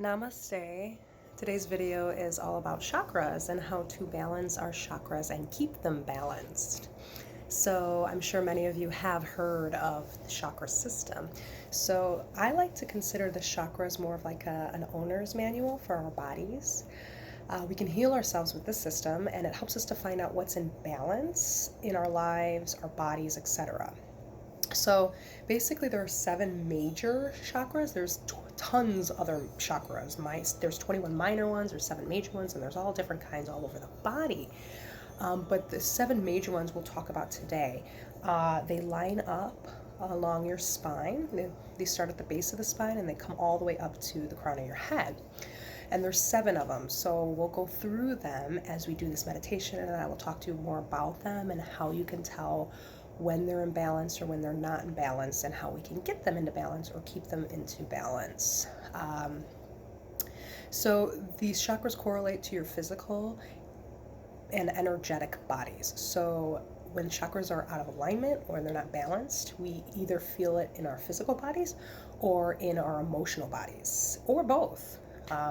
Namaste. Today's video is all about chakras and how to balance our chakras and keep them balanced. So I'm sure many of you have heard of the chakra system. So I like to consider the chakras more of like an owner's manual for our bodies. We can heal ourselves with this system, and it helps us to find out what's in balance in our lives, our bodies, etc. So basically there are 7 major chakras. There's tons other chakras. There's 21 minor ones, there's 7 major ones, and there's all different kinds all over the body. But the 7 major ones we'll talk about today, they line up along your spine. They start at the base of the spine and they come all the way up to the crown of your head. And there's 7 of them, so we'll go through them as we do this meditation, and I will talk to you more about them and how you can tell when they're in balance or when they're not in balance, and how we can get them into balance or keep them into balance. So these chakras correlate to your physical and energetic bodies. So when chakras are out of alignment or they're not balanced, we either feel it in our physical bodies or in our emotional bodies, or both.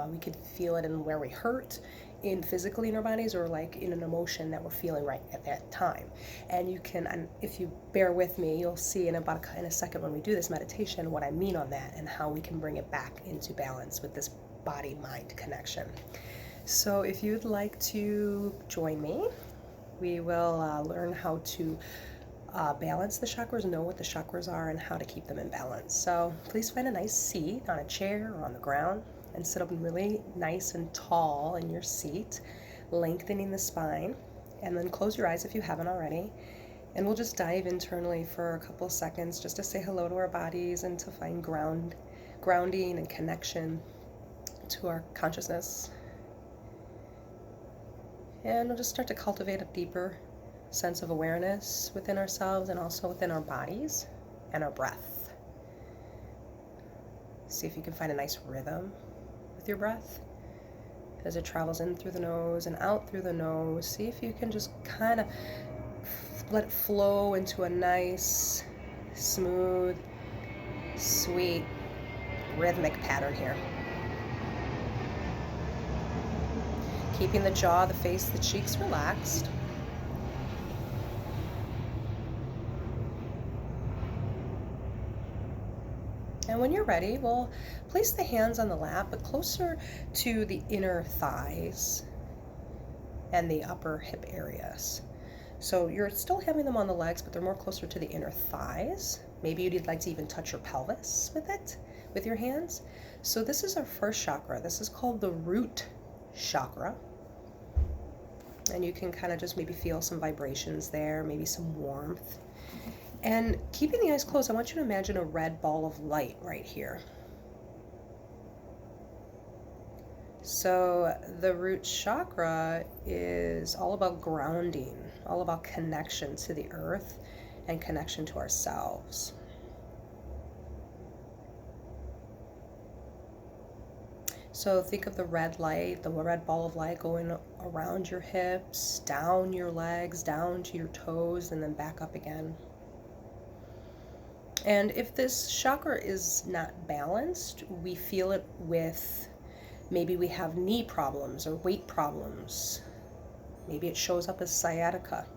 We could feel it in where we hurt, in physically in our bodies, or like in an emotion that we're feeling right at that time. And you can, and if you bear with me, you'll see in a second when we do this meditation what I mean on that and how we can bring it back into balance with this body-mind connection. So if you'd like to join me, we will learn how to balance the chakras, know what the chakras are, and how to keep them in balance. So please find a nice seat on a chair or on the ground and sit up really nice and tall in your seat, lengthening the spine, and then close your eyes if you haven't already. And we'll just dive internally for a couple seconds just to say hello to our bodies and to find grounding and connection to our consciousness. And we'll just start to cultivate a deeper sense of awareness within ourselves and also within our bodies and our breath. See if you can find a nice rhythm with your breath as it travels in through the nose and out through the nose. See if you can just kind of let it flow into a nice, smooth, sweet, rhythmic pattern here. Keeping the jaw, the face, the cheeks relaxed. And when you're ready, we'll place the hands on the lap, but closer to the inner thighs and the upper hip areas. So you're still having them on the legs, but they're more closer to the inner thighs. Maybe you'd like to even touch your pelvis with it, with your hands. So this is our first chakra. This is called the root chakra. And you can kind of just maybe feel some vibrations there, maybe some warmth. And keeping the eyes closed, I want you to imagine a red ball of light right here. So the root chakra is all about grounding, all about connection to the earth and connection to ourselves. So think of the red light, the red ball of light going around your hips, down your legs, down to your toes, and then back up again. And if this chakra is not balanced, we feel it with, maybe we have knee problems or weight problems. Maybe it shows up as sciatica.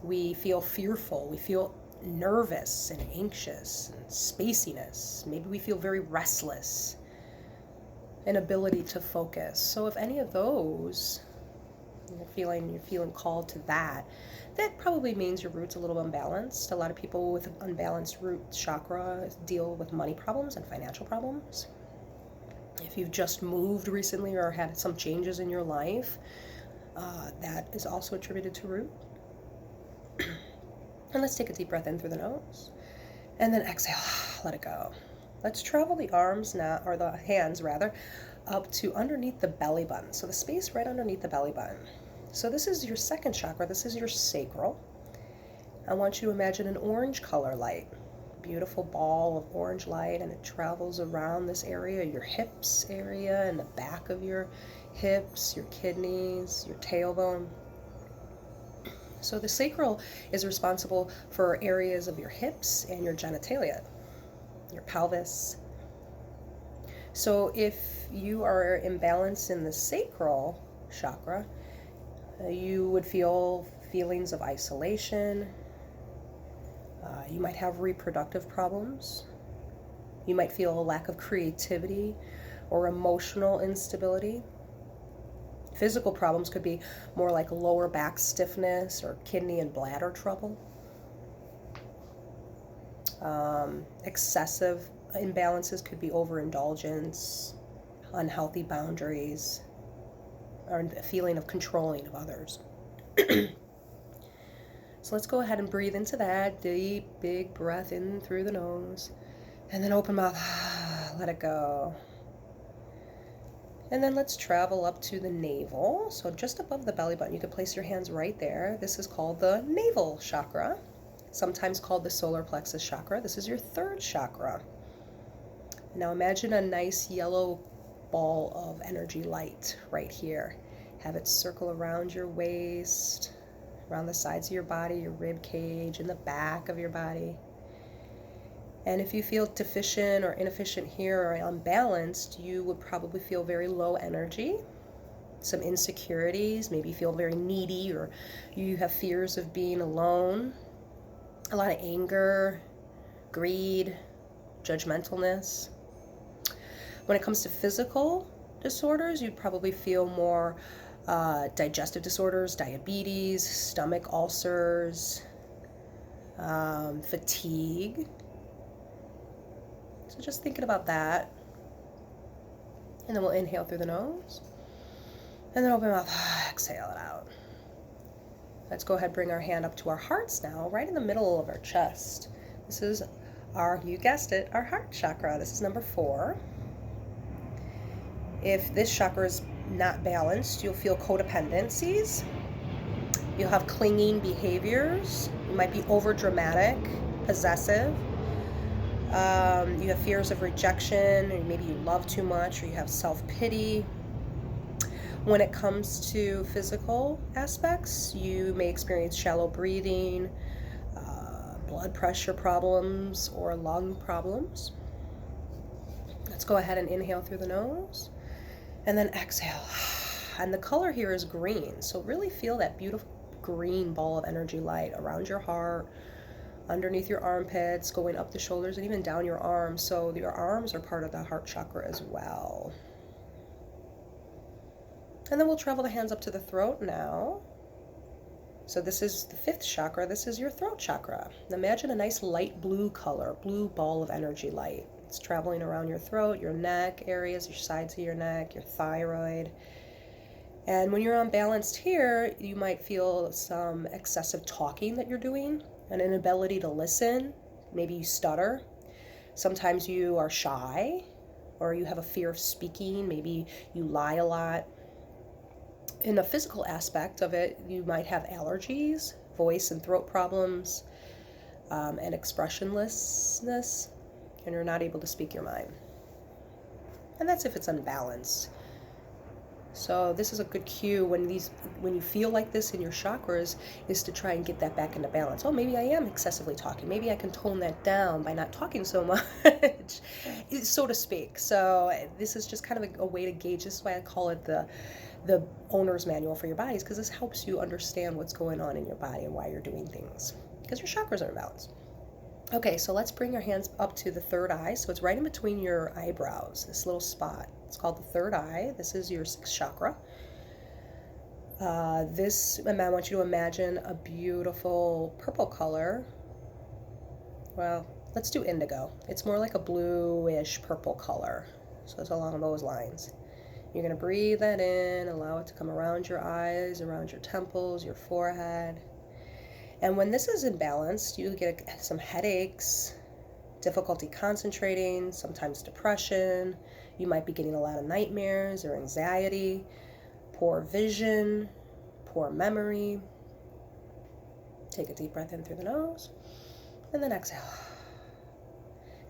We feel fearful. We feel nervous and anxious and spaciness. Maybe we feel very restless. Inability to focus. So if any of those, you're feeling called to that probably means your root's a little unbalanced. A lot of people with unbalanced root chakra deal with money problems and financial problems. If you've just moved recently or had some changes in your life, that is also attributed to root. And let's take a deep breath in through the nose and then exhale, let it go. Let's travel the arms now, or the hands rather, up to underneath the belly button. So the space right underneath the belly button. So this is your second chakra. This is your sacral. I want you to imagine an orange color light. Beautiful ball of orange light, and it travels around this area, your hips area, and the back of your hips, your kidneys, your tailbone. So the sacral is responsible for areas of your hips and your genitalia, your pelvis. So if you are imbalanced in the sacral chakra, you would feel feelings of isolation. You might have reproductive problems. You might feel a lack of creativity or emotional instability. Physical problems could be more like lower back stiffness or kidney and bladder trouble. Excessive imbalances could be overindulgence, unhealthy boundaries, or a feeling of controlling of others. So let's go ahead and breathe into that. Deep, big breath in through the nose. And then open mouth. Let it go. And then let's travel up to the navel. So just above the belly button, you can place your hands right there. This is called the navel chakra, sometimes called the solar plexus chakra. This is your third chakra. Now imagine a nice yellow ball of energy light right here. Have it circle around your waist, around the sides of your body, your rib cage, in the back of your body. And if you feel deficient or inefficient here or unbalanced, you would probably feel very low energy, some insecurities, maybe you feel very needy, or you have fears of being alone, a lot of anger, greed, judgmentalness. When it comes to physical disorders, you'd probably feel more digestive disorders, diabetes, stomach ulcers, fatigue. So just thinking about that. And then we'll inhale through the nose. And then open mouth, exhale it out. Let's go ahead and bring our hand up to our hearts now, right in the middle of our chest. This is our, you guessed it, our heart chakra. This is number 4. If this chakra is not balanced, you'll feel codependencies. You'll have clinging behaviors. You might be over dramatic, possessive. You have fears of rejection, or maybe you love too much, or you have self-pity. When it comes to physical aspects, you may experience shallow breathing, blood pressure problems, or lung problems. Let's go ahead and inhale through the nose, and then exhale. And the color here is green, so really feel that beautiful green ball of energy light around your heart, underneath your armpits, going up the shoulders, and even down your arms. So your arms are part of the heart chakra as well. And then we'll travel the hands up to the throat now. So this is the 5th chakra. This is your throat chakra. Imagine a nice light blue color, blue ball of energy light. It's traveling around your throat, your neck areas, your sides of your neck, your thyroid. And when you're unbalanced here, you might feel some excessive talking that you're doing, an inability to listen. Maybe you stutter. Sometimes you are shy, or you have a fear of speaking. Maybe you lie a lot. In a physical aspect of it, you might have allergies, voice and throat problems, and expressionlessness, and you're not able to speak your mind. And that's if it's unbalanced. So this is a good cue when you feel like this in your chakras, is to try and get that back into balance. Oh, maybe I am excessively talking. Maybe I can tone that down by not talking so much, so to speak. So this is just kind of a way to gauge. This is why I call it the owner's manual for your bodies, because this helps you understand what's going on in your body and why you're doing things, because your chakras are in balance. Okay, so let's bring your hands up to the third eye. So it's right in between your eyebrows, this little spot. It's called the third eye. This is your 6th chakra. I want you to imagine a beautiful purple color. Well, let's do indigo. It's more like a bluish purple color. So it's along those lines. You're going to breathe that in, allow it to come around your eyes, around your temples, your forehead. And when this is imbalanced, you get some headaches, difficulty concentrating, sometimes depression. You might be getting a lot of nightmares or anxiety, poor vision, poor memory. Take a deep breath in through the nose, and then exhale.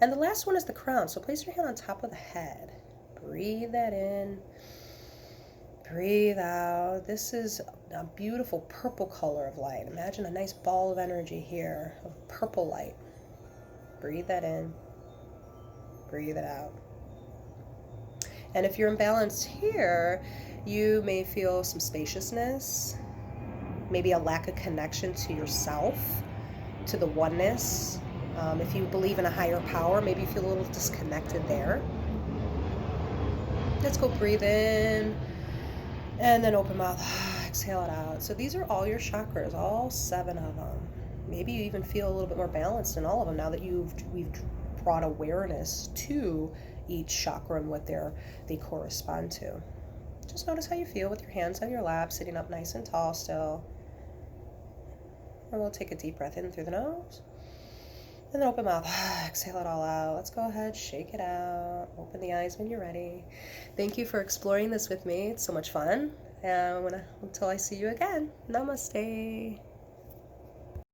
And the last one is the crown. So place your hand on top of the head. Breathe that in. Breathe out. This is a beautiful purple color of light. Imagine a nice ball of energy here of purple light. Breathe that in. Breathe it out. And if you're imbalanced here, you may feel some spaciousness, maybe a lack of connection to yourself, to the oneness. If you believe in a higher power, maybe you feel a little disconnected there. Let's go breathe in and then open mouth, exhale it out. So these are all your chakras, all 7 of them. Maybe you even feel a little bit more balanced in all of them now that we've brought awareness to each chakra and what they correspond to. Just notice how you feel with your hands on your lap, sitting up nice and tall still. And we'll take a deep breath in through the nose. And then open mouth, exhale it all out. Let's go ahead, shake it out. Open the eyes when you're ready. Thank you for exploring this with me. It's so much fun. And until I see you again, namaste.